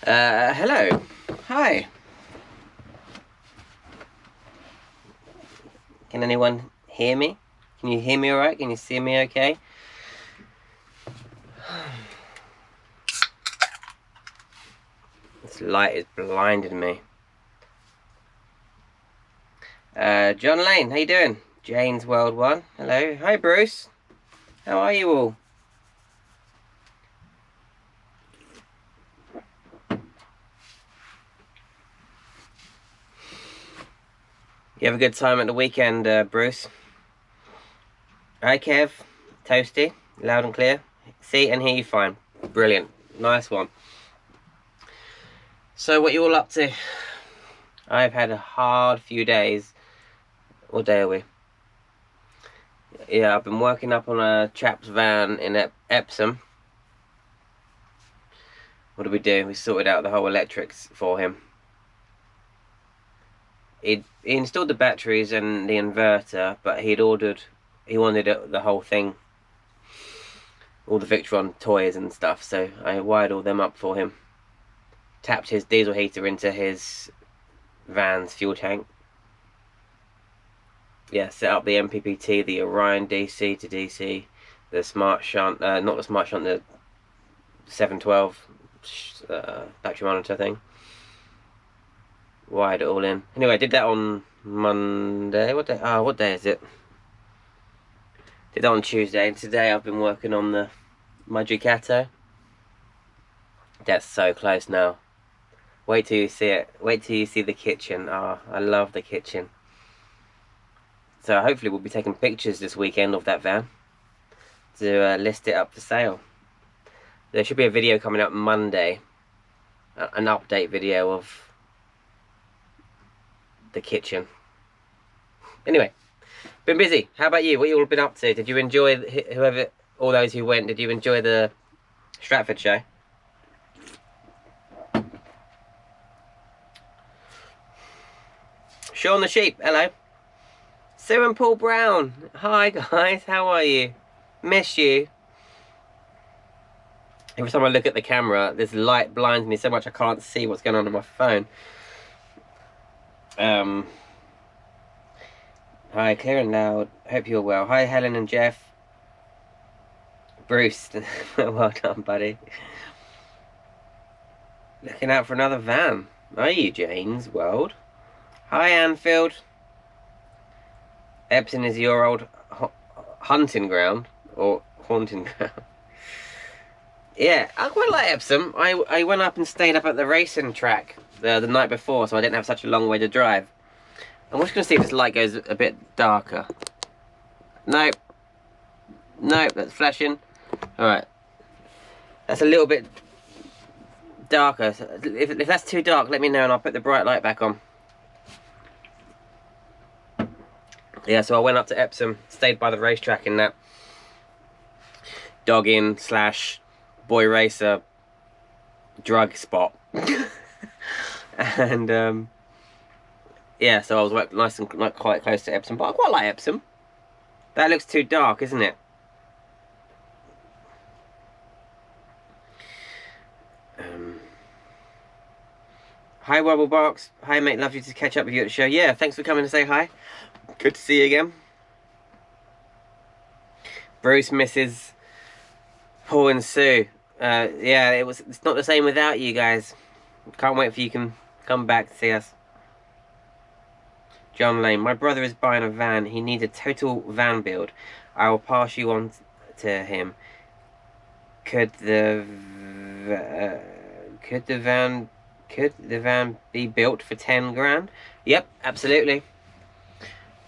Hello. Hi. Can anyone hear me? Can you hear me alright? Can you see me okay? This light is blinding me. John Lane, how you doing? Jane's World 1. Hello. Hi, Bruce. How are you all? You have a good time at the weekend, Bruce? Hi, Kev. Toasty. Loud and clear. See and hear you fine. Brilliant. Nice one. So, what you all up to? I've had a hard few days. What day are we? Yeah, I've been working up on a chap's van in Epsom. What did we do? We sorted out the whole electrics for him. He installed the batteries and the inverter, but he wanted the whole thing, all the Victron toys and stuff, so I wired all them up for him. Tapped his diesel heater into his van's fuel tank. Yeah, set up the MPPT, the Orion DC to DC, the Smart Shunt, not the Smart Shunt, the 712 battery monitor thing. Wired it all in. Anyway, I did that on Monday. What day? What day is it? Did that on Tuesday, and today I've been working on my Ducato. That's so close now. Wait till you see it. Wait till you see the kitchen. I love the kitchen. So hopefully we'll be taking pictures this weekend of that van to list it up for sale. There should be a video coming out Monday, an update video of the kitchen. Anyway, been busy. How about you? What you all been up to? Did you enjoy all those who went? Did you enjoy the Stratford show? Sean the Sheep, hello. Sue and Paul Brown, hi guys, how are you? Miss you. Every time I look at the camera, this light blinds me so much I can't see what's going on my phone. Hi, clear and loud. Hope you're well. Hi, Helen and Jeff. Bruce, well done, buddy. Looking out for another van. Are you, Jane's World? Hi, Anfield. Epsom is your old hunting ground, or haunting ground. Yeah, I quite like Epsom. I went up and stayed up at the racing track the night before, so I didn't have such a long way to drive. I'm just going to see if this light goes a bit darker. Nope. Nope, that's flashing. Alright. That's a little bit darker. So if that's too dark, let me know and I'll put the bright light back on. Yeah, so I went up to Epsom, stayed by the racetrack in that dogging / boy racer drug spot. And yeah, so I was nice and quite close to Epsom, but I quite like Epsom. That looks too dark, isn't it? Hi, Wobblebarks. Hi, mate. Lovely to catch up with you at the show. Yeah, thanks for coming to say hi. Good to see you again. Bruce misses Paul and Sue. Yeah, it's not the same without you guys. Can't wait for you can come back to see us. John Lane, my brother is buying a van. He needs a total van build. I will pass you on to him. Could the van be built for 10 grand? Yep, absolutely.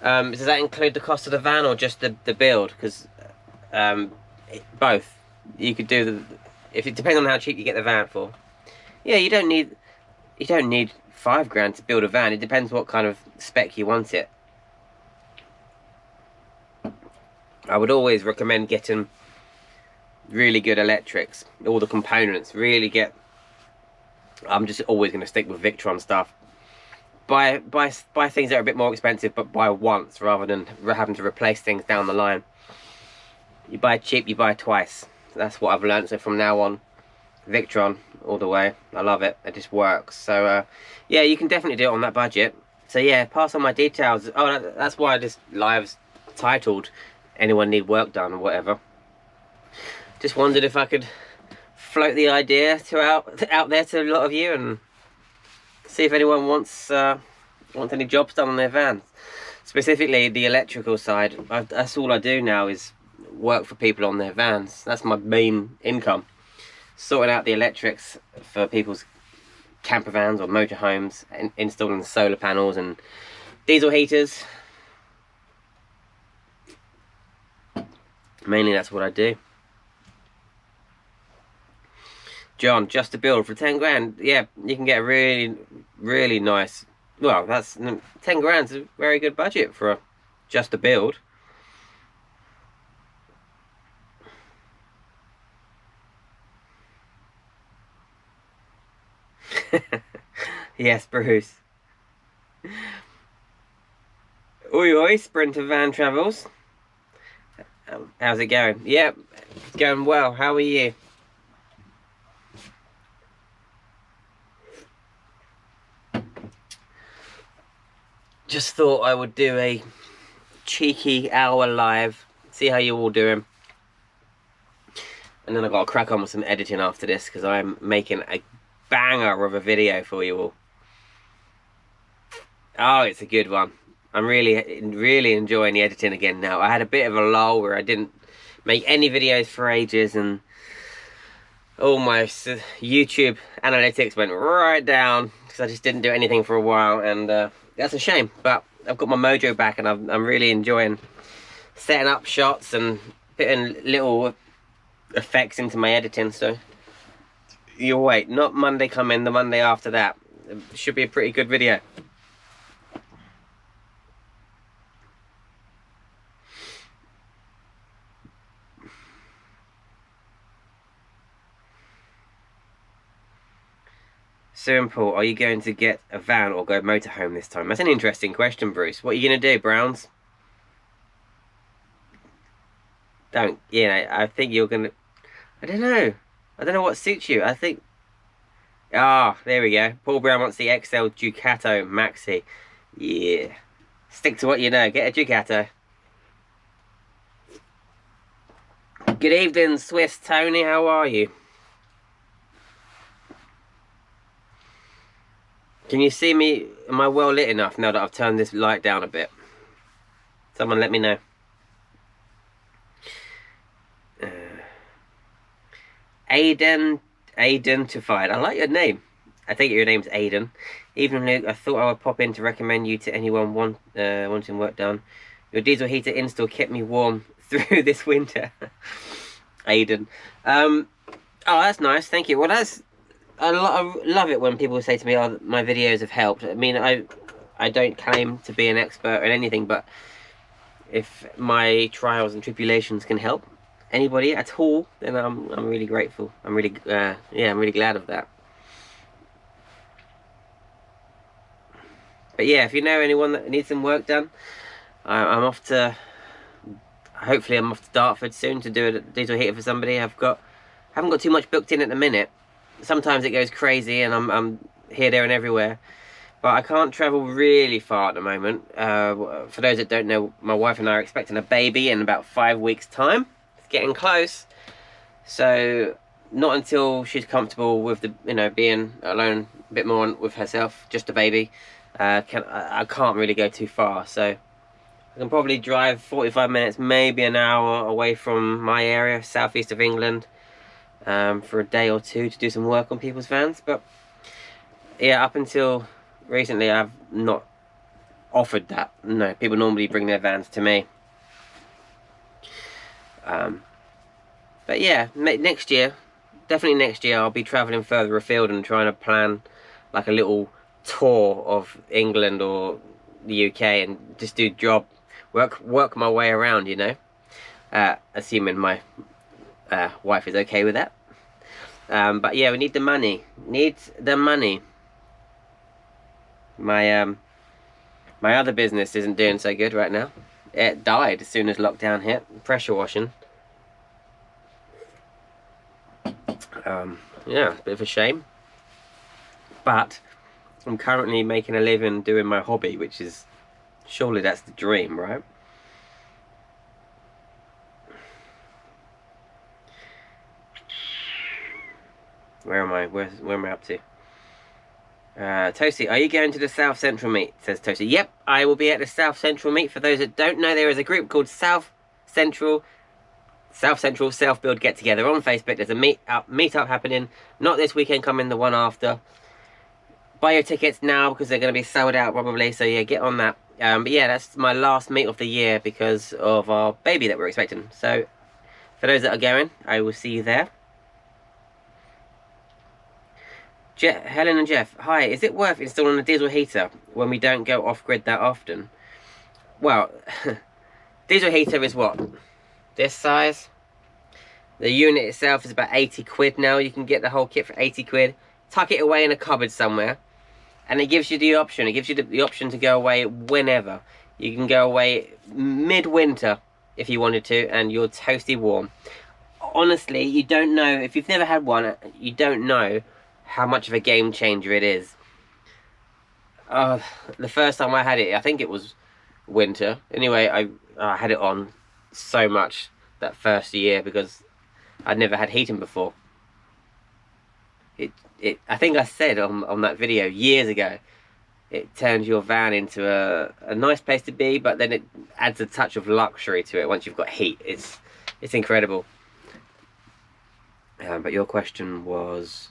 Does that include the cost of the van or just the build? Because both. You could do if it depends on how cheap you get the van for. Yeah, you don't need 5 grand to build a van. It depends what kind of spec you want it. I would always recommend getting really good electrics, all the components. I'm just always going to stick with Victron stuff. Buy things that are a bit more expensive, but buy once rather than having to replace things down the line. You buy cheap, you buy twice. That's what I've learned. So from now on, Victron, all the way. I love it. It just works. So yeah, you can definitely do it on that budget. So yeah, pass on my details. Oh, that's why this live's titled "Anyone Need Work Done" or whatever. Just wondered if I could float the idea to out there to a lot of you and see if anyone wants any jobs done on their vans. Specifically the electrical side. That's all I do now, is work for people on their vans. That's my main income. Sorting out the electrics for people's camper vans or motorhomes, and installing solar panels and diesel heaters. Mainly that's what I do. John, just a build for 10 grand. Yeah, you can get a really nice, well, that's 10 grand's a very good budget for just a build. Yes, Bruce. Oi oi, Sprinter Van Travels. How's it going? Yeah, it's going well. How are you? Just thought I would do a cheeky hour live, see how you all doing. And then I've got to crack on with some editing after this, because I'm making a banger of a video for you all. Oh, it's a good one. I'm really enjoying the editing again now. I had a bit of a lull where I didn't make any videos for ages, and all my YouTube analytics went right down because I just didn't do anything for a while, and that's a shame. But I've got my mojo back, and I'm really enjoying setting up shots and putting little effects into my editing. So you'll wait, not Monday coming, the Monday after that. It should be a pretty good video. Simple. Are you going to get a van or go motorhome this time? That's an interesting question, Bruce. What are you going to do, Browns? Don't, you know, I think you're going to, I don't know what suits you. I think, there we go. Paul Brown wants the XL Ducato Maxi. Yeah. Stick to what you know. Get a Ducato. Good evening, Swiss Tony. How are you? Can you see me? Am I well lit enough now that I've turned this light down a bit? Someone let me know. Aidentified. I like your name. I think your name's Aiden. Even Luke, I thought I would pop in to recommend you to anyone wanting work done. Your diesel heater install kept me warm through this winter. Aiden. Oh, that's nice. Thank you. Well, that's... I love it when people say to me, "Oh, my videos have helped." I mean, I don't claim to be an expert in anything, but if my trials and tribulations can help anybody at all, then I'm really grateful. I'm really I'm really glad of that. But yeah, if you know anyone that needs some work done, I'm off to. Hopefully, I'm off to Dartford soon to do a diesel heater for somebody. Haven't got too much booked in at the minute. Sometimes it goes crazy and I'm here, there and everywhere, but I can't travel really far at the moment. For those that don't know, my wife and I are expecting a baby in about 5 weeks time. It's getting close, so not until she's comfortable with the being alone a bit more with herself, just a baby, I can't really go too far. So I can probably drive 45 minutes, maybe an hour away from my area, southeast of England, for a day or two to do some work on people's vans. But yeah, up until recently I've not offered that. No, people normally bring their vans to me. But yeah, next year, definitely next year, I'll be travelling further afield and trying to plan like a little tour of England or the UK and just do work my way around, you know, assuming my wife is okay with that. But yeah, we need the money. My my other business isn't doing so good right now. It died as soon as lockdown hit. Pressure washing. Yeah, a bit of a shame. But I'm currently making a living doing my hobby, which is, surely that's the dream, right? Where am I? Where am I up to? Toasty, are you going to the South Central meet? Says Toasty. Yep, I will be at the South Central meet. For those that don't know, there is a group called South Central Self Build Get Together on Facebook. There's a meetup happening. Not this weekend, coming the one after. Buy your tickets now because they're going to be sold out probably. So yeah, get on that. But yeah, that's my last meet of the year because of our baby that we're expecting. So for those that are going, I will see you there. Helen and Jeff, hi, is it worth installing a diesel heater when we don't go off-grid that often? Well, diesel heater is what? This size? The unit itself is about 80 quid now. You can get the whole kit for 80 quid. Tuck it away in a cupboard somewhere. And it gives you the option. It gives you the option to go away whenever. You can go away mid-winter if you wanted to, and you're toasty warm. Honestly, you don't know. If you've never had one, you don't know how much of a game changer it is. The first time I had it, I think it was winter. Anyway, I had it on so much that first year because I'd never had heating before. I think I said on that video years ago, it turns your van into a nice place to be, but then it adds a touch of luxury to it once you've got heat. It's incredible. But your question was,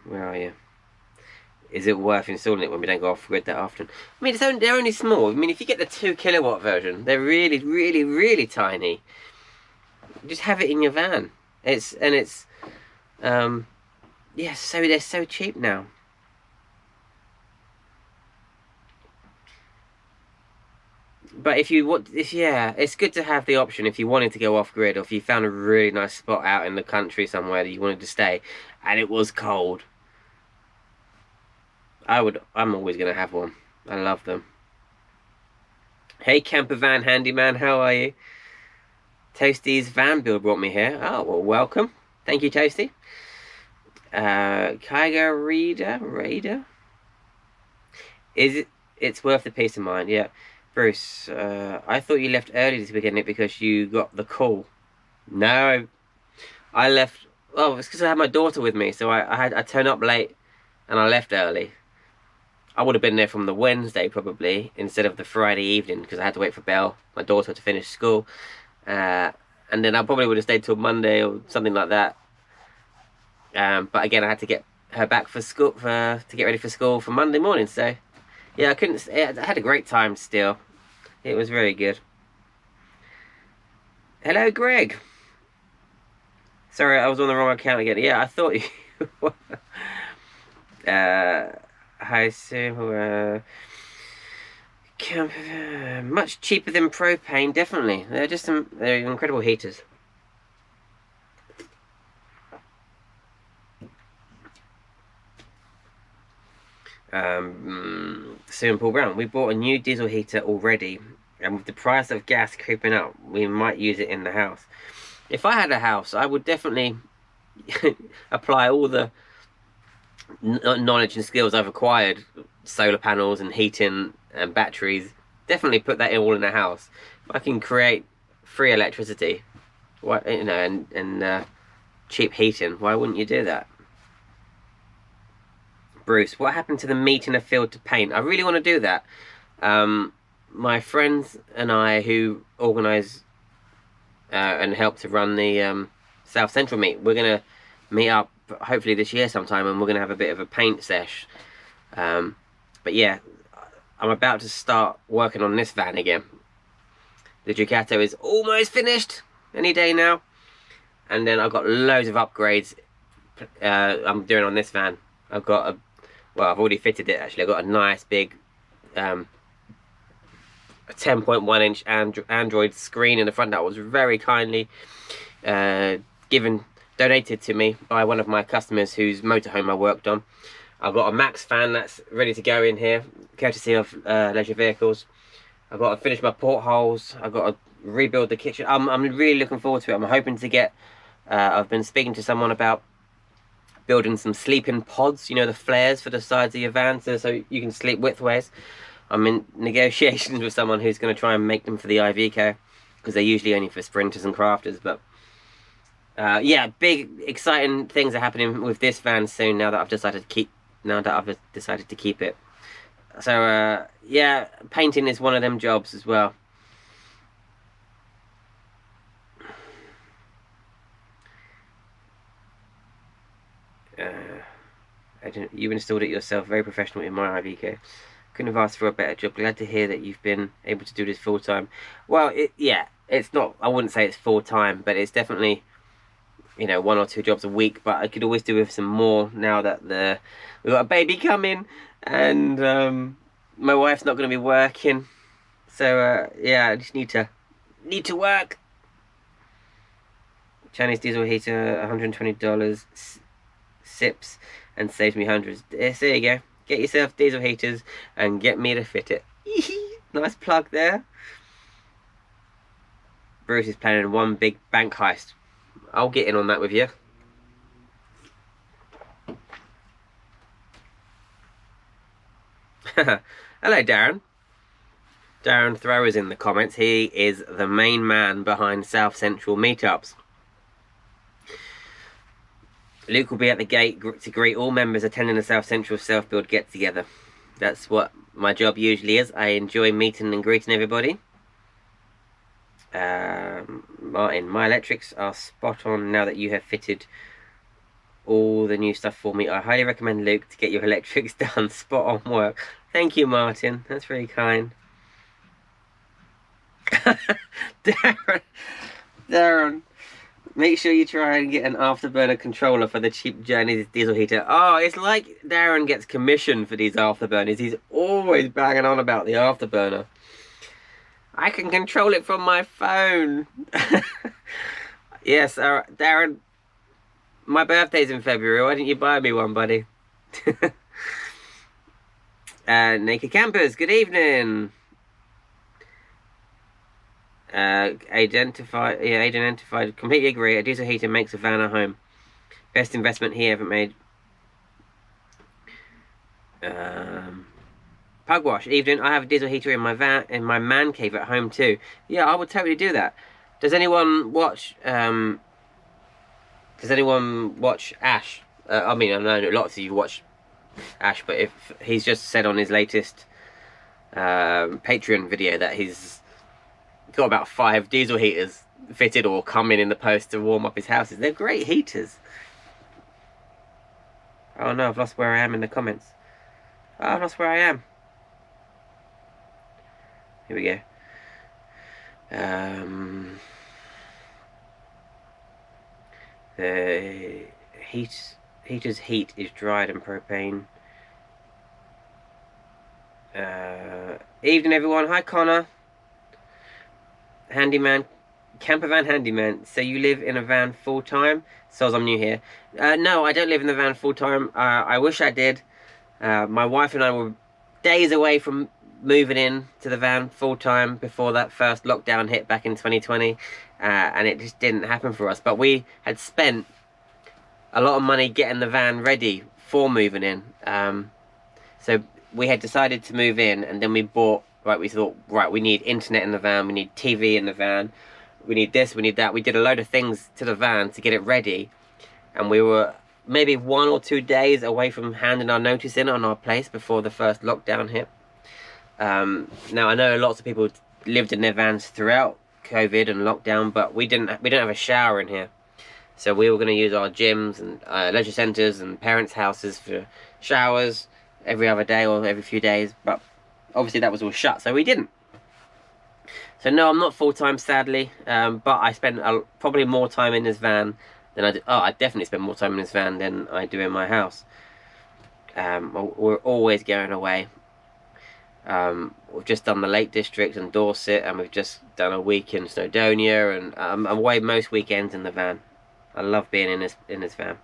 where are you? Is it worth installing it when we don't go off grid that often? I mean, they're only small. I mean, if you get the 2 kilowatt version, they're really, really, really tiny. Just have it in your van. Yeah, so they're so cheap now. But yeah, it's good to have the option if you wanted to go off grid, or if you found a really nice spot out in the country somewhere that you wanted to stay, and it was cold. I'm always gonna have one. I love them. Hey, camper van handyman, how are you? Toasty's van build brought me here. Oh, well, welcome. Thank you, Toasty. Kyga Raider. It's worth the peace of mind, yeah. Bruce, I thought you left early this weekend because you got the call. No, I left. Oh, it's because I had my daughter with me, so I turned up late, and I left early. I would have been there from the Wednesday probably instead of the Friday evening because I had to wait for Belle, my daughter, to finish school, and then I probably would have stayed till Monday or something like that. But again, I had to get her back for school to get ready for school for Monday morning. So yeah, I had a great time still. It was very good. Hello, Greg. Sorry, I was on the wrong account again. Yeah, I thought you. Hi, Sue. Much cheaper than propane, definitely. They're incredible heaters. Sue and Paul Brown, we bought a new diesel heater already, and with the price of gas creeping up, we might use it in the house. If I had a house, I would definitely apply all the knowledge and skills I've acquired, solar panels and heating and batteries, definitely put that all in the house. If I can create free electricity, and cheap heating, why wouldn't you do that? Bruce, what happened to the meet in a field to paint? I really want to do that. My friends and I who organise and help to run the South Central meet, we're going to meet up hopefully this year sometime, and we're going to have a bit of a paint sesh. But yeah, I'm about to start working on this van again. The Ducato is almost finished, any day now. And then I've got loads of upgrades I'm doing on this van. I've I've already fitted it actually. I've got a nice big 10.1 inch Android screen in the front that was very kindly donated to me by one of my customers whose motorhome I worked on. I've got a Max fan that's ready to go in here, courtesy of Leisure Vehicles. I've got to finish my portholes. I've got to rebuild the kitchen. I'm really looking forward to it. I'm hoping to get I've been speaking to someone about building some sleeping pods, you know, the flares for the sides of your van, so you can sleep widthways. I'm in negotiations with someone who's going to try and make them for the Iveco, because they're usually only for sprinters and crafters. But yeah, big exciting things are happening with this van soon. Now that I've decided to keep it. So yeah, painting is one of them jobs as well. You installed it yourself, very professional in my Iveco. Couldn't have asked for a better job. Glad to hear that you've been able to do this full time. Well, yeah, it's not, I wouldn't say it's full time, but it's definitely, you know, 1 or 2 jobs a week. But I could always do with some more now that we've got a baby coming, and my wife's not going to be working. So yeah, I just need to work. Chinese diesel heater, $120 sips and saves me hundreds. Yes, there you go. Get yourself diesel heaters and get me to fit it. Nice plug there. Bruce is planning one big bank heist. I'll get in on that with you. Hello, Darren. Darren Thrower's in the comments. He is the main man behind South Central meetups. Luke will be at the gate to greet all members attending the South Central Self-Build get-together. That's what my job usually is. I enjoy meeting and greeting everybody. Martin, my electrics are spot on now that you have fitted all the new stuff for me. I highly recommend Luke to get your electrics done. Spot on work. Thank you, Martin. That's very kind. Darren. Make sure you try and get an afterburner controller for the cheap Chinese diesel heater. Oh, it's like Darren gets commission for these afterburners. He's always banging on about the afterburner. I can control it from my phone. Yes, Darren, my birthday's in February. Why didn't you buy me one, buddy? Naked Campers, good evening. Identified, completely agree. A diesel heater makes a van a home. Best investment he ever made. Pugwash, evening. I have a diesel heater in my van, in my man cave at home too. Yeah, I would totally do that. Does anyone watch? Does anyone watch Ash? I mean, I know lots of you watch Ash, but if he's just said on his latest Patreon video that he's got about 5 diesel heaters fitted or coming in the post to warm up his houses. They're great heaters. Oh no, I've lost where I am in the comments. Oh, I've lost where I am. Here we go. The heater's heat is dried and propane. Evening everyone. Hi Connor. Handyman, campervan handyman. So you live in a van full time? So I'm new here. No, I don't live in the van full time. I wish I did. My wife and I were days away from moving in to the van full time before that first lockdown hit back in 2020, and it just didn't happen for us. But we had spent a lot of money getting the van ready for moving in. So we had decided to move in, and then we bought. Right, we thought, right, we need internet in the van, we need TV in the van, we need this, we need that. We did a load of things to the van to get it ready, and we were maybe 1 or 2 days away from handing our notice in on our place before the first lockdown hit. Now I know lots of people lived in their vans throughout COVID and lockdown, but we don't have a shower in here, so we were going to use our gyms and leisure centres and parents' houses for showers every other day or every few days, but obviously that was all shut, so we didn't. So no, I'm not full-time, sadly, but I spend probably more time in this van than I do. Oh, I definitely spend more time in this van than I do in my house. We're always going away. We've just done the Lake District and Dorset, and we've just done a week in Snowdonia, and I'm away most weekends in the van. I love being in this van.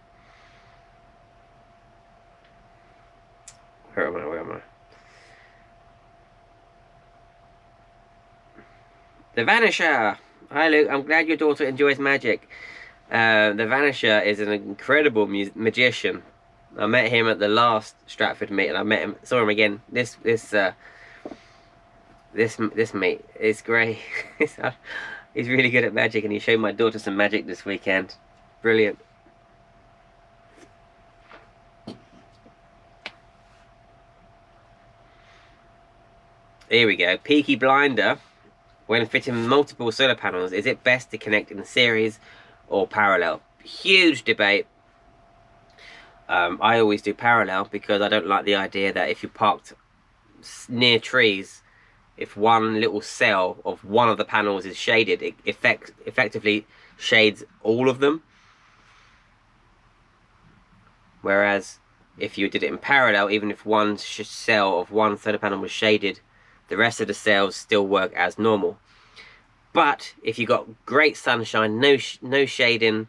Where am I? The Vanisher! Hi Luke, I'm glad your daughter enjoys magic. The Vanisher is an incredible magician. I met him at the last Stratford meet, and saw him again. This meet is great. He's really good at magic, and he showed my daughter some magic this weekend. Brilliant. Here we go. Peaky Blinder. When fitting multiple solar panels, is it best to connect in series or parallel? Huge debate. I always do parallel because I don't like the idea that if you parked near trees, if one little cell of one of the panels is shaded, it effectively shades all of them. Whereas if you did it in parallel, even if one cell of one solar panel was shaded, the rest of the cells still work as normal. But if you got great sunshine, no shading,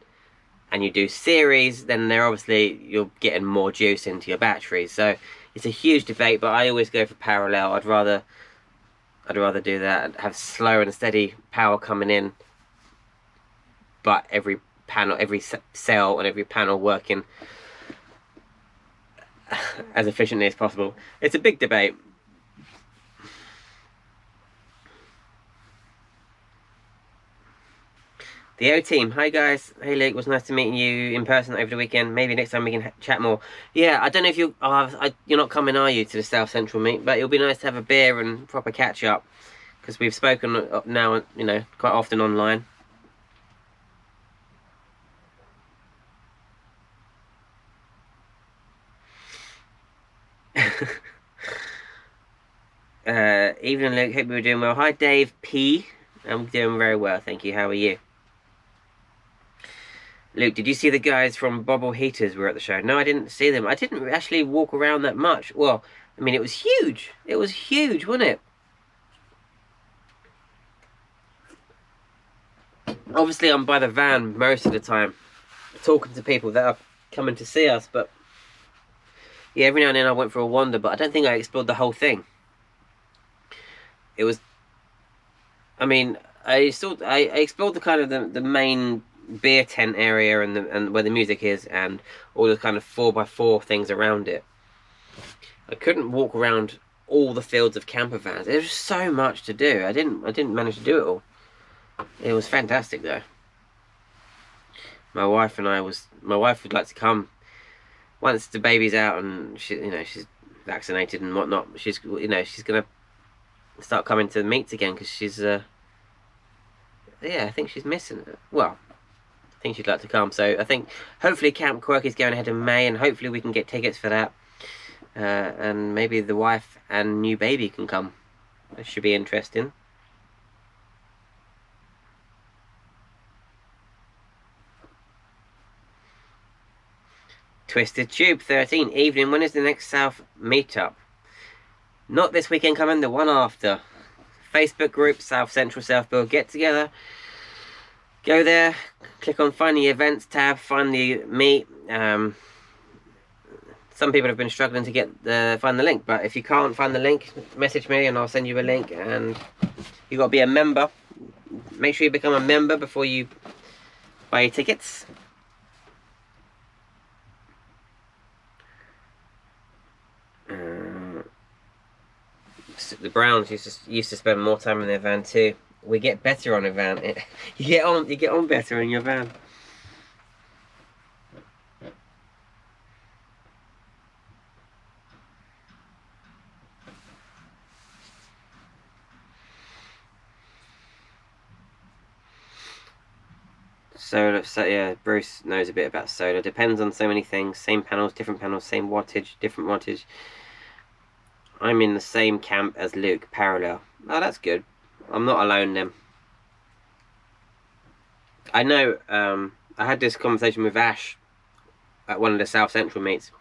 and you do series, then you're getting more juice into your batteries. So it's a huge debate, but I always go for parallel. I'd rather do that and have slow and steady power coming in, but every panel, every cell and every panel working as efficiently as possible. It's a big debate. The O team, hi guys. Hey Luke, it was nice to meet you in person over the weekend. Maybe next time we can chat more. Yeah, I don't know if you're not coming, are you, to the South Central meet? But it'll be nice to have a beer and proper catch up, because we've spoken now, you know, quite often online. Evening Luke, hope you were doing well. Hi Dave P. I'm doing very well, thank you. How are you? Luke, did you see the guys from Bobble Heaters were at the show? No, I didn't see them. I didn't actually walk around that much. Well, I mean, it was huge. It was huge, wasn't it? Obviously, I'm by the van most of the time, talking to people that are coming to see us, but yeah, every now and then I went for a wander, but I don't think I explored the whole thing. It was, I mean, I explored the kind of the main beer tent area and where the music is and all the kind of 4x4 things around it. I couldn't walk around all the fields of camper vans. There was so much to do. I didn't manage to do it all. It was fantastic though. My wife would like to come once the baby's out and she's vaccinated and whatnot. She's gonna start coming to the meets again because she's yeah, I think she's missing it. Well, I think she'd like to come. So I think hopefully Camp Quirk is going ahead in May, and hopefully we can get tickets for that. And maybe the wife and new baby can come. That should be interesting. Twisted Tube 13. Evening, when is the next South meetup? Not this weekend coming, the one after. Facebook group, South Central South Bill, get together. Go there, click on find the events tab, find the meet. Some people have been struggling to find the link, but if you can't find the link, message me and I'll send you a link. And you've got to be a member. Make sure you become a member before you buy your tickets. The Browns used to spend more time in their van too. We get better on a van. You get on better in your van. Solar, so yeah, Bruce knows a bit about solar. Depends on so many things. Same panels, different panels, same wattage, different wattage. I'm in the same camp as Luke, parallel. Oh, that's good. I'm not alone then. I know, I had this conversation with Ash at one of the South Central meets.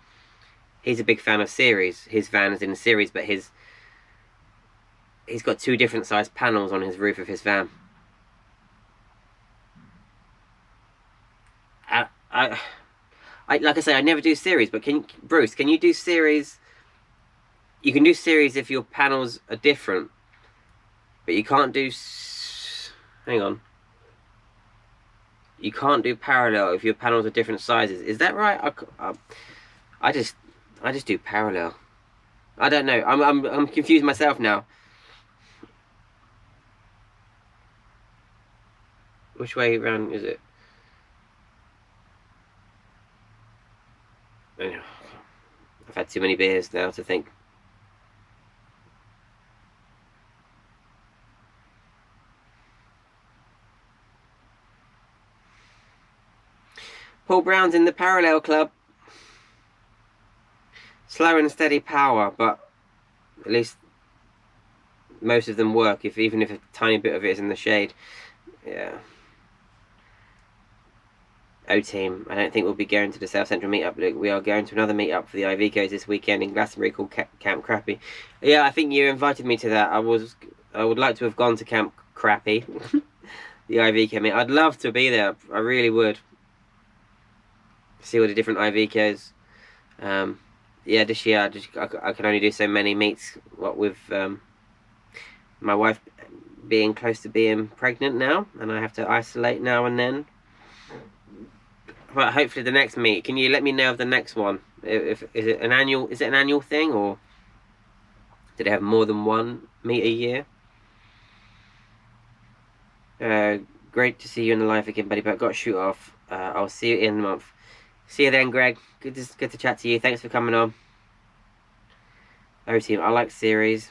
He's a big fan of series. His van is in a series, but he's got 2 different size panels on his roof of his van. Like I say, I never do series, but Bruce, can you do series? You can do series if your panels are different, but you can't do. Hang on. you can't do parallel if your panels are different sizes. Is that right? I just do parallel. I don't know. I'm confused myself now. Which way around is it? I've had too many beers now to think. Paul Brown's in the parallel club. Slow and steady power, but at least most of them work, even if a tiny bit of it is in the shade. Yeah. O-Team, I don't think we'll be going to the South Central meetup, Luke. We are going to another meetup for the Ivicos this weekend in Glastonbury called Camp Crappy. Yeah, I think you invited me to that. I would like to have gone to Camp Crappy. The Ivico meet. I'd love to be there. I really would. See all the different Ivicos. Yeah, this year I can only do so many meets. What with my wife being close to being pregnant now, and I have to isolate now and then. But hopefully the next meet. Can you let me know of the next one? Is it an annual thing, or do they have more than one meet a year? Great to see you in the live again, buddy. But I've got to shoot off. I'll see you in a month. See you then, Greg. Good to chat to you. Thanks for coming on. O-Team, I like series,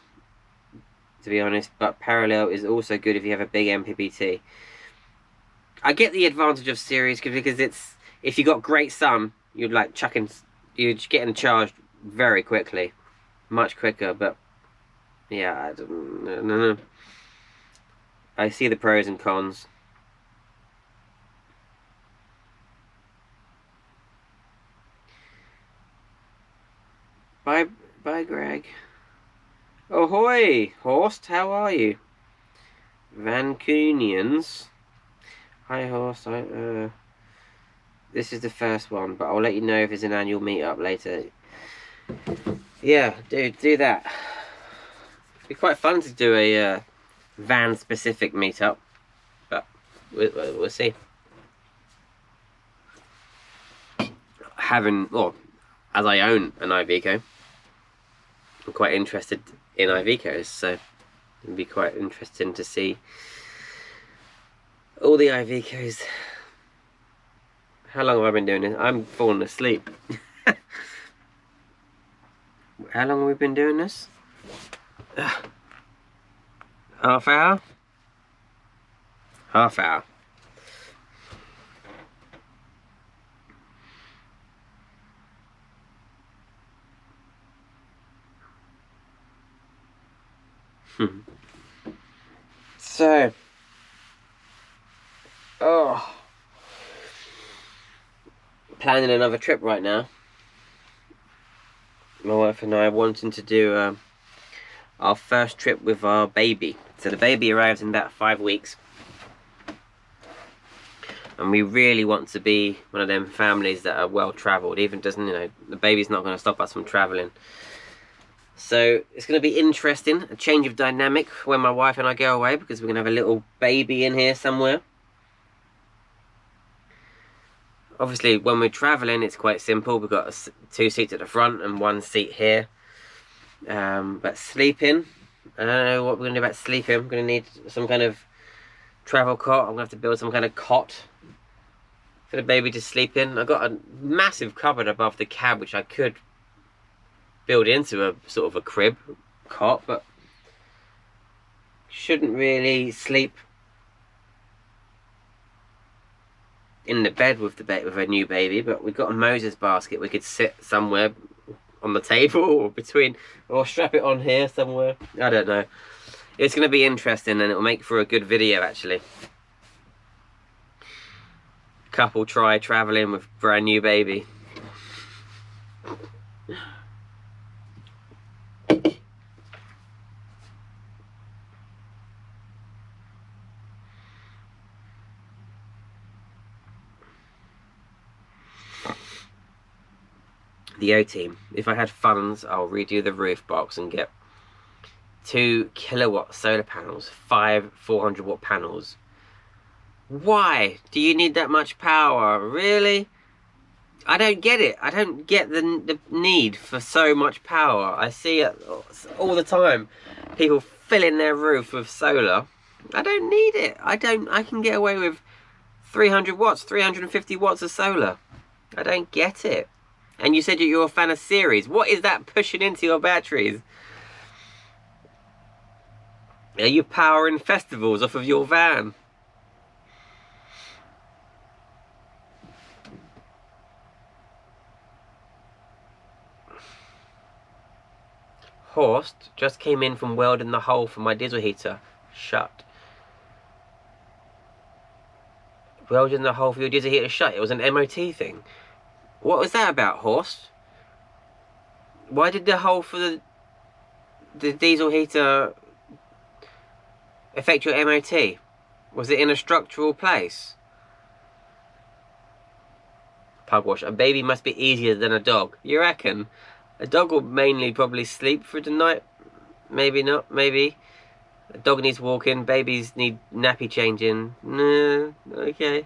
to be honest, but parallel is also good if you have a big MPPT. I get the advantage of series because it's, if you got great sun, you'd like you're getting charged very quickly, much quicker. But yeah, I don't know. I see the pros and cons. Bye, Greg. Ahoy, Horst. How are you? Vancunians. Hi, Horst. This is the first one, but I'll let you know if it's an annual meetup later. Yeah, do that. It'd be quite fun to do a van-specific meetup, but we'll see. As I own an Iveco, I'm quite interested in Ivecos, so it'd be quite interesting to see all the Ivecos. How long have I been doing this? I'm falling asleep. How long have we been doing this? Half hour? Half hour. So, planning another trip right now. My wife and I are wanting to do our first trip with our baby. So the baby arrives in about 5 weeks. And we really want to be one of them families that are well travelled. Even doesn't, the baby's not going to stop us from travelling. So it's going to be interesting, a change of dynamic when my wife and I go away, because we're going to have a little baby in here somewhere. Obviously, when we're travelling, it's quite simple. We've got 2 seats at the front and 1 seat here. But sleeping, I don't know what we're going to do about sleeping. I'm going to need some kind of travel cot. I'm going to have to build some kind of cot for the baby to sleep in. I've got a massive cupboard above the cab, which I could build into a sort of a crib cot, but shouldn't really sleep in the bed with a new baby. But we've got a Moses basket. We could sit somewhere on the table or strap it on here somewhere. I don't know. It's going to be interesting, and it'll make for a good video actually. Couple try travelling with brand new baby. The O-Team. If I had funds, I'll redo the roof box and get 2 kilowatt solar panels, 5 400-watt panels. Why do you need that much power? Really? I don't get it. I don't get the need for so much power. I see it all the time. People filling their roof with solar. I don't need it. I can get away with 300 watts, 350 watts of solar. I don't get it. And you said you're a fan of Ceres. What is that pushing into your batteries? Are you powering festivals off of your van? Horst just came in from welding the hole for my diesel heater. Shut. Welding the hole for your diesel heater shut. It was an MOT thing. What was that about, Horst? Why did the hole for the diesel heater affect your MOT? Was it in a structural place? Pugwash. A baby must be easier than a dog. You reckon? A dog will mainly probably sleep through the night. Maybe not, maybe. A dog needs walking. Babies need nappy changing. No, okay.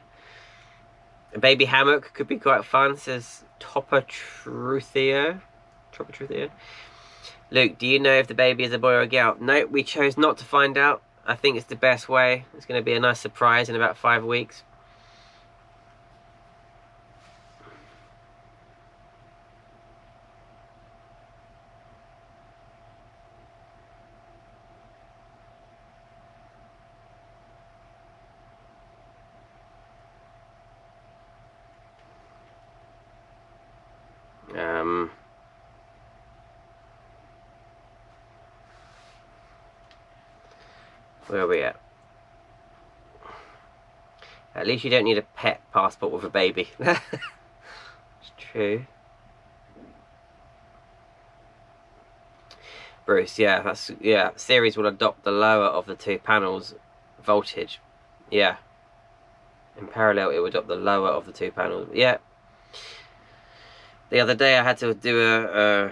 A baby hammock could be quite fun, says Topper Truthio. Luke, do you know if the baby is a boy or a girl? No, we chose not to find out. I think it's the best way. It's going to be a nice surprise in about 5 weeks. Where are we at? At least you don't need a pet passport with a baby. It's true. Bruce, yeah, Ceres will adopt the lower of the two panels voltage. Yeah. In parallel, it would adopt the lower of the two panels. Yeah. The other day I had to do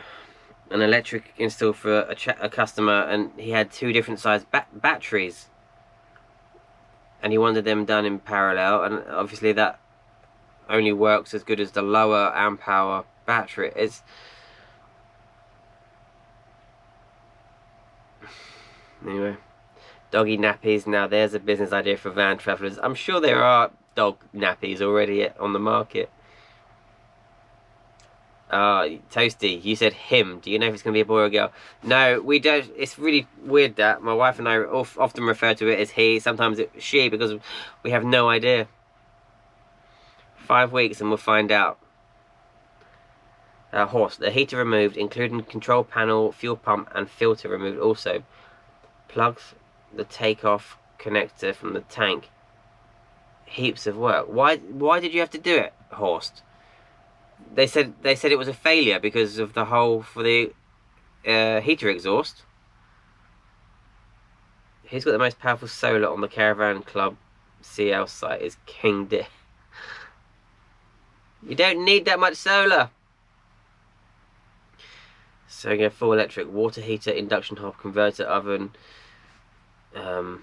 an electric install for a customer, and he had two different size batteries, and he wanted them done in parallel, and obviously that only works as good as the lower amp hour battery. It's anyway, doggy nappies. Now there's a business idea for van travellers. I'm sure there are dog nappies already on the market. Toasty, you said him. Do you know if it's going to be a boy or a girl? No, we don't. It's really weird that my wife and I often refer to it as he, sometimes it's she, because we have no idea. 5 weeks and we'll find out. Horse, the heater removed, including control panel, fuel pump, and filter removed also. Plugs the takeoff connector from the tank. Heaps of work. Why did you have to do it, Horst? They said it was a failure because of the hole for the heater exhaust. Who's got the most powerful solar on the Caravan Club CL site is King Dick. You don't need that much solar. So you go full electric water heater, induction hob, converter, oven. Full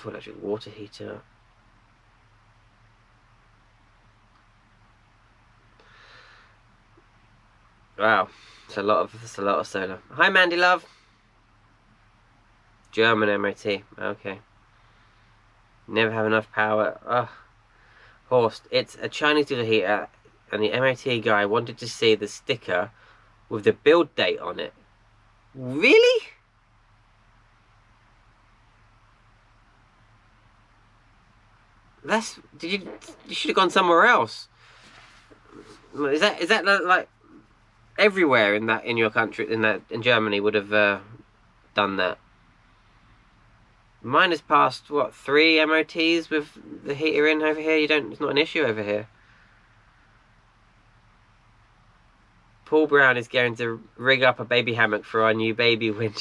electric water heater. Wow, it's a lot of solar. Hi, Mandy love. German MOT. Okay. Never have enough power. Ugh. Horst, it's a Chinese diesel heater, and the MOT guy wanted to see the sticker with the build date on it. Really? You should have gone somewhere else. Is that like everywhere in your country, in Germany would have done that? Mine has passed what, 3 MOTs with the heater in over here. It's not an issue over here. Paul Brown is going to rig up a baby hammock for our new baby when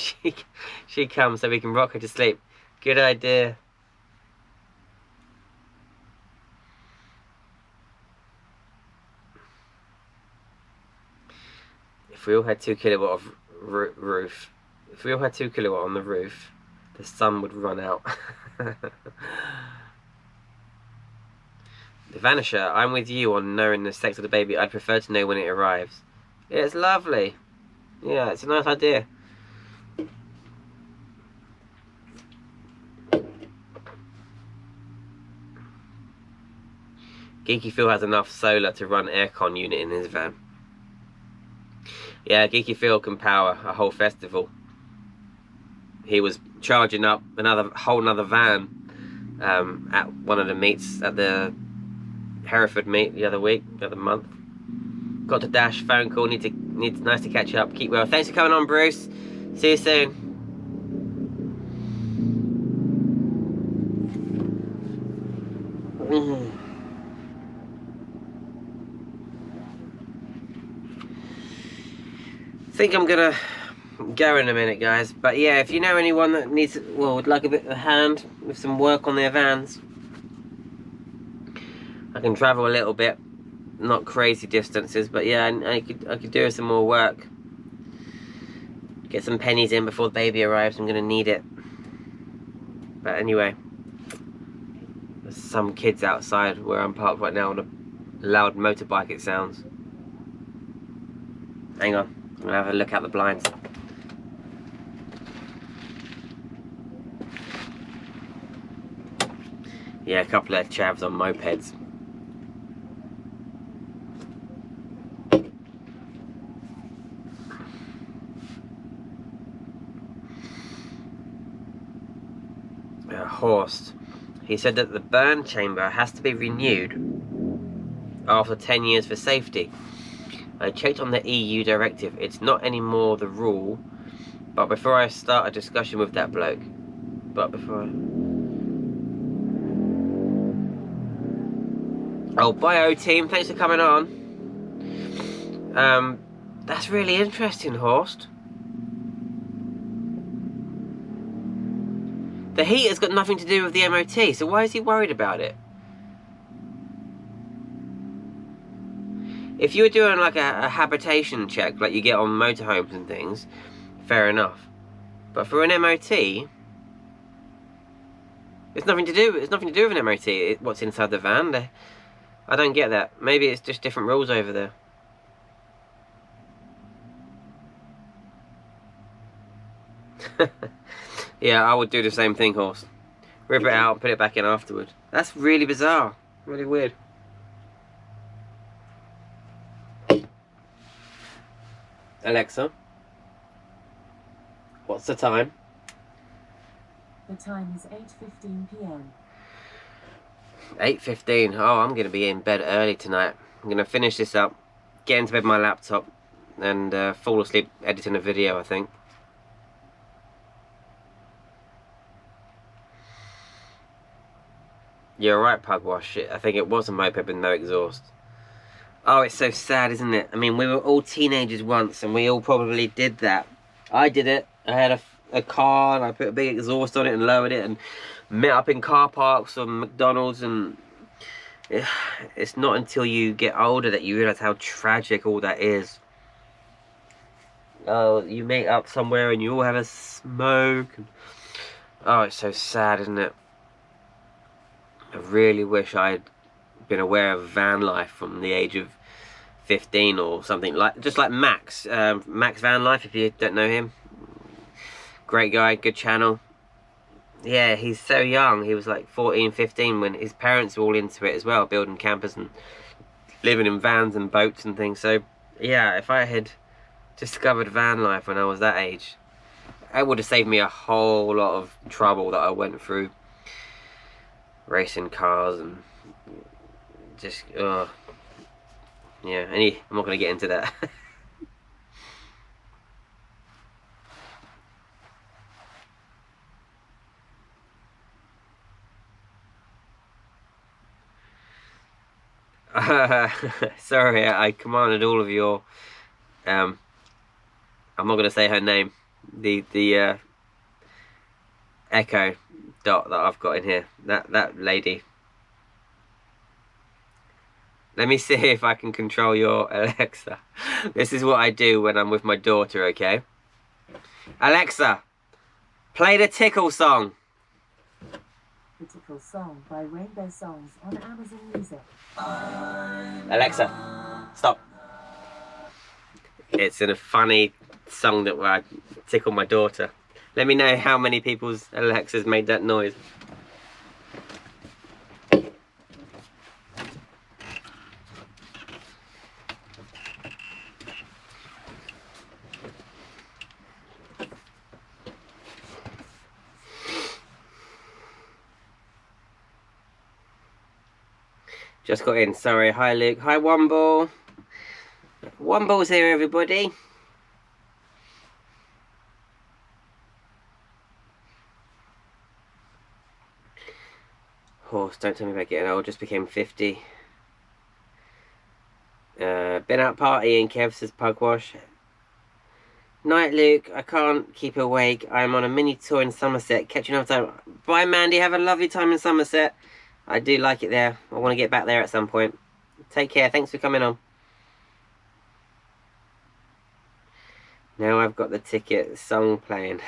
she comes, so we can rock her to sleep. Good idea. If we all had 2 kilowatt of roof, if we all had 2 kilowatt on the roof, the sun would run out. The Vanisher, I'm with you on knowing the sex of the baby. I'd prefer to know when it arrives. Yeah, it's lovely. Yeah, it's a nice idea. Geeky Phil has enough solar to run aircon unit in his van. Yeah, Geeky Phil can power a whole festival. He was charging up whole nother van at one of the meets, at the Hereford meet the other month. Got to dash, phone call, nice to catch up. Keep well. Thanks for coming on, Bruce. See you soon. I think I'm gonna go in a minute, guys. But yeah, if you know anyone that needs, well, would like a bit of a hand with some work on their vans, I can travel a little bit, not crazy distances, but yeah, I could do some more work. Get some pennies in before the baby arrives. I'm gonna need it. But anyway, there's some kids outside where I'm parked right now on a loud motorbike. It sounds. Hang on. I'm gonna have a look out the blinds. Yeah, a couple of chavs on mopeds. Horst. He said that the burn chamber has to be renewed after 10 years for safety. I checked on the EU directive. It's not anymore the rule. But before I start a discussion with that bloke. Oh, bio team, thanks for coming on. That's really interesting, Horst. The heater's got nothing to do with the MOT, so why is he worried about it? If you were doing like a habitation check, like you get on motorhomes and things, fair enough. But for an MOT, it's nothing to do with an MOT. What's inside the van? I don't get that. Maybe it's just different rules over there. Yeah, I would do the same thing, Horse. Rip it out and put it back in afterward. That's really bizarre. Really weird. Alexa, what's the time? The time is 8:15 p.m. 8:15. Oh, I'm going to be in bed early tonight. I'm going to finish this up, get into bed with my laptop, and fall asleep editing a video, I think. You're right, Pugwash. I think it was a moped with no exhaust. Oh, it's so sad, isn't it? I mean, we were all teenagers once, and we all probably did that. I did it. I had a car, and I put a big exhaust on it and lowered it, and met up in car parks or McDonald's, and it's not until you get older that you realise how tragic all that is. Oh, you meet up somewhere and you all have a smoke. Oh, it's so sad, isn't it? I really wish I'd been aware of van life from the age of 15 or something, like just like Max, Max Van Life, if you don't know him. Great guy, good channel. Yeah, he's so young. He was like 14, 15 when his parents were all into it as well, building campers and living in vans and boats and things. So yeah, if I had discovered van life when I was that age, it would have saved me a whole lot of trouble that I went through racing cars and just yeah, I'm not going to get into that. Sorry, I commanded all of your I'm not going to say her name, the Echo Dot that I've got in here, that lady. Let me see if I can control your Alexa. This is what I do when I'm with my daughter, okay? Alexa, play the Tickle song. Critical Song by Rainbow Songs on Amazon Music. Alexa, stop. It's a funny song that I tickle my daughter. Let me know how many people's Alexas made that noise. Just got in, sorry. Hi Luke. Hi Womble. Womble's here, everybody. Horse, don't tell me about getting old, just became 50. Been out partying, Kev says Pugwash. Night Luke, I can't keep awake. I'm on a mini tour in Somerset, catching up time. Bye Mandy, have a lovely time in Somerset. I do like it there. I want to get back there at some point. Take care, thanks for coming on. Now I've got the ticket song playing.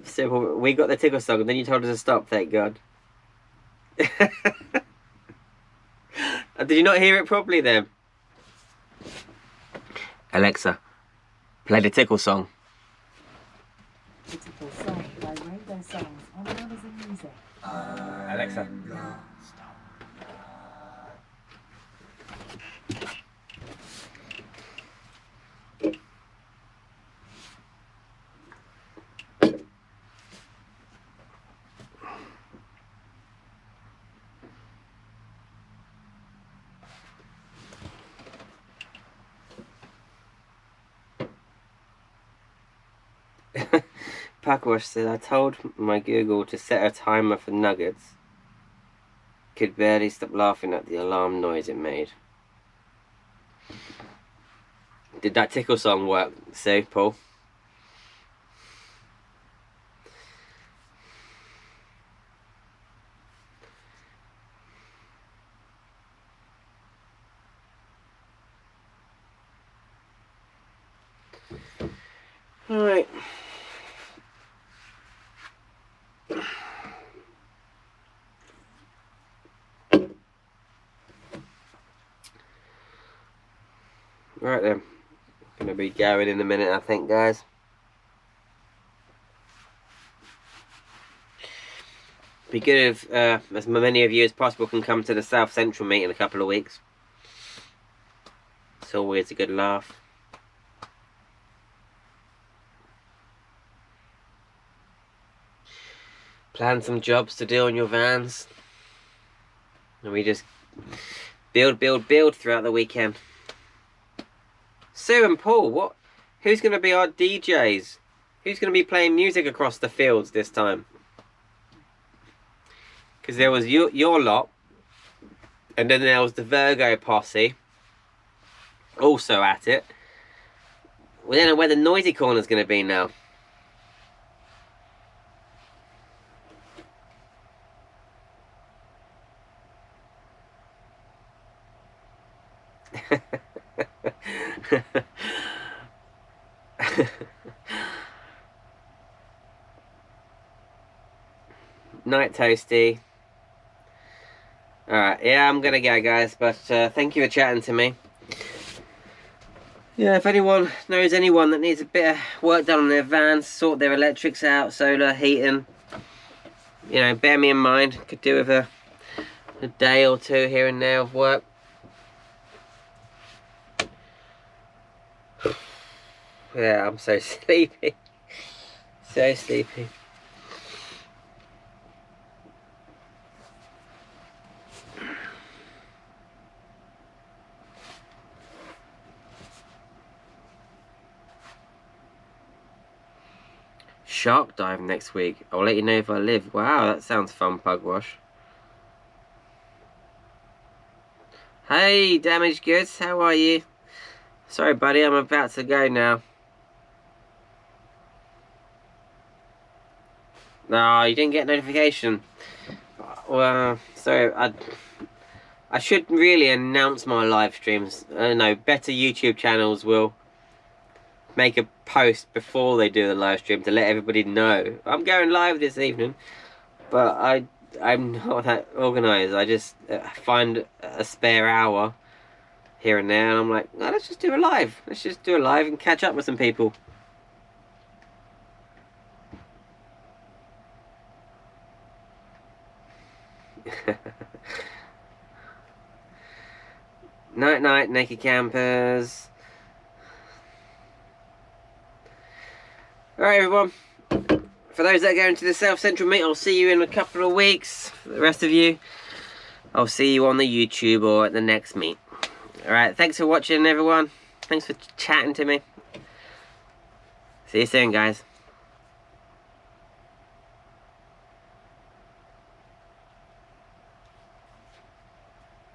Simple. We got the tickle song and then you told us to stop, thank God. Did you not hear it properly then? Alexa, play the tickle song. Critical Song by Rainbow Songs on Amazon Music. Alexa, stop. Pugwash said, I told my Google to set a timer for nuggets. Could barely stop laughing at the alarm noise it made. Did that tickle song work, Sue, Paul? Alright. Right then. Gonna be going in a minute, I think, guys. Be good if as many of you as possible can come to the South Central meet in a couple of weeks. It's always a good laugh. Plan some jobs to do on your vans. And we just build throughout the weekend. Sue and Paul, what? Who's going to be our DJs? Who's going to be playing music across the fields this time? Because there was your lot. And then there was the Virgo posse. Also at it. We don't know where the noisy corner's going to be now. Night Toasty. Alright, yeah, I'm gonna go, guys, but thank you for chatting to me. Yeah, if anyone knows anyone that needs a bit of work done on their vans, sort their electrics out, solar, heating, you know, bear me in mind. Could do with a day or two here and there of work. Yeah, I'm so sleepy. So sleepy. Shark dive next week. I'll let you know if I live. Wow, that sounds fun, Pugwash. Hey, Damaged Goods, how are you? Sorry, buddy, I'm about to go now. No, you didn't get notification. Well, sorry, I should really announce my live streams. No, better YouTube channels will make a post before they do the live stream to let everybody know I'm going live this evening, but I'm not that organised. I just find a spare hour here and there, and I'm like, no, let's just do a live. Let's just do a live and catch up with some people. Night night, naked campers. Alright everyone, for those that are going to the South Central meet, I'll see you in a couple of weeks. For the rest of you, I'll see you on the YouTube or at the next meet. Alright, thanks for watching everyone. Thanks for chatting to me. See you soon guys.